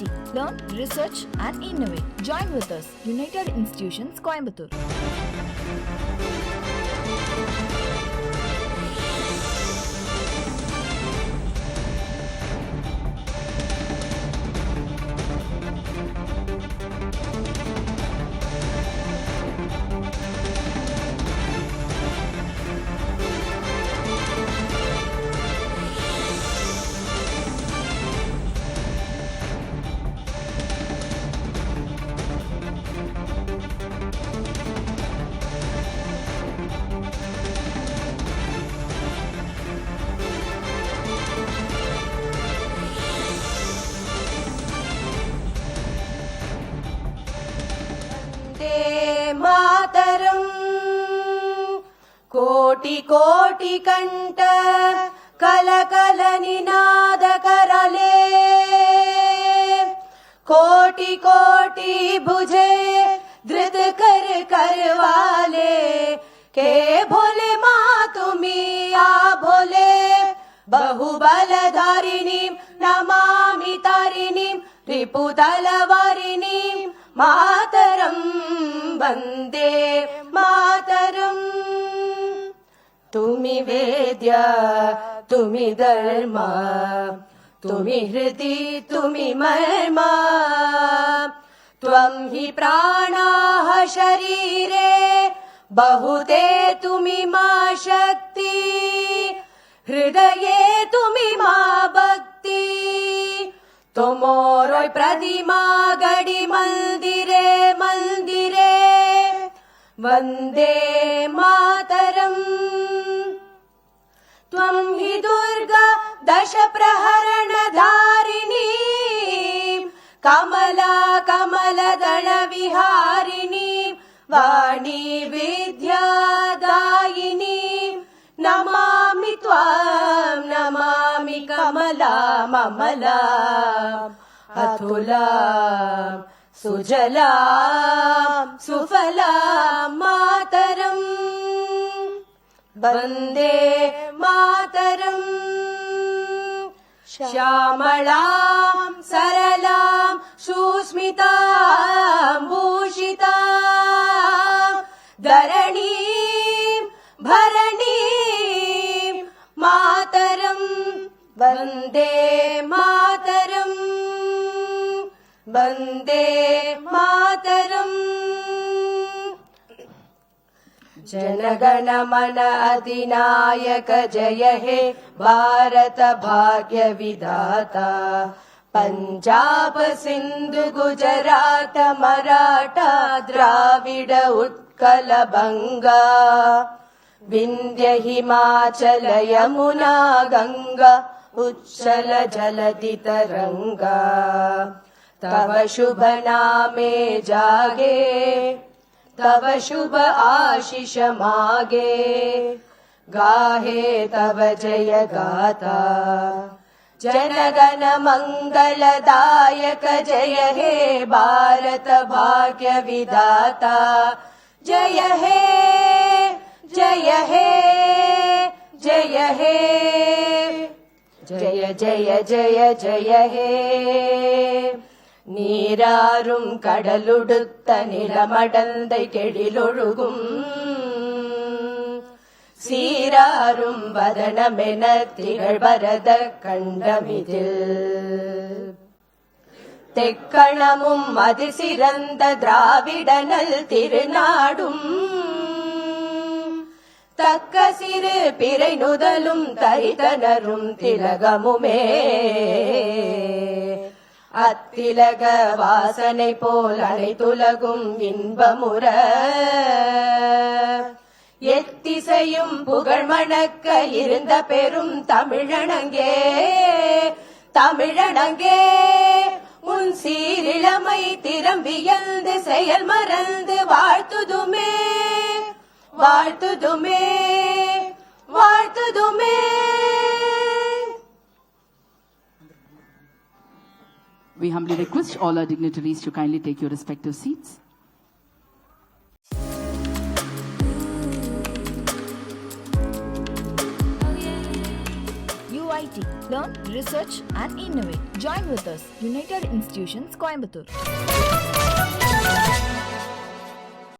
University. Learn, research and innovate. Join with us. United Institutions, Coimbatore. ಮಾತರಂ ಕೋಟಿ ಕೋಟಿ ಕಂಠ ಕಲಕಲ ನಿನಾದ ಕರಲೆ ಕೋಟಿ ಕೋಟಿ ಭುಜೆ धृत कर करवाले के भोले माँ तुम्ही आ भोले बहुबलधारिणी नमामि तारिणी रिपुतलवारिणी मातरं वन्दे मातरं तुमि वेद्य तुमि धर्म तुमि हृदि तुमि मर्म त्वं हि प्राणाः शरीरे बहुते तुमि मा शक्ति हृदये तुमि मा भक्ति तोमोरोय प्रतिमा गಡಿ मंदिरे मंदिरे वन्दे मातरं त्वं हि दुर्गा दश प्रहरण धारिणी कमला कमलदल विहारिणी वाणी विद्यादायिनी नमामि त्वां नमामि कमला ममला अतुला सुजला सुफला मातरं वन्दे मातरं श्यामलां सरलां सुस्मितां भूषितां धरणीं भरणीं मातरं वन्दे मातरं वन्दे मातरम् जनगण मन अधिनायक जय हे भारत भाग्य विधाता पंजाब सिंधु गुजरात मराठा द्राविड उत्कल बंगा विंध्य हिमाचल यमुना गंगा उच्चल जलधि तरंगा तव शुभ नामे जागे तव शुभ आशीष मागे गाहे तव जय गाथा जनगण मंगलदायक जय हे भारत भाग्य विधाता जय हे जय हे जय हे जय जय जय जय हे நீராறும் கடலுடுத்த நிலமடந்தை கெடிலொழுகும் சீராறும் வதனமென திகழ்வரத கண்டமிதில் தெக்கணமும் அதிசிறந்த திராவிடனல் திருநாடும் தக்க சிறு பிறை நுதலும் தரிதனரும் திலகமுமே அத்திலக வாசனை போல் அனைத்துலகும் இன்பமுற எத்திசையும் புகழ் மணக்க இருந்த பெரும் தமிழனங்கே தமிழனங்கே உன் சீரிழமை திறம் வியந்து செயல் மறந்து வாழ்த்துதுமே வாழ்த்துதுமே வாழ்த்துதுமே. We humbly request all our dignitaries to kindly take your respective seats. You UIT. Learn, research and innovate. Join with us. United Institutions, Coimbatore.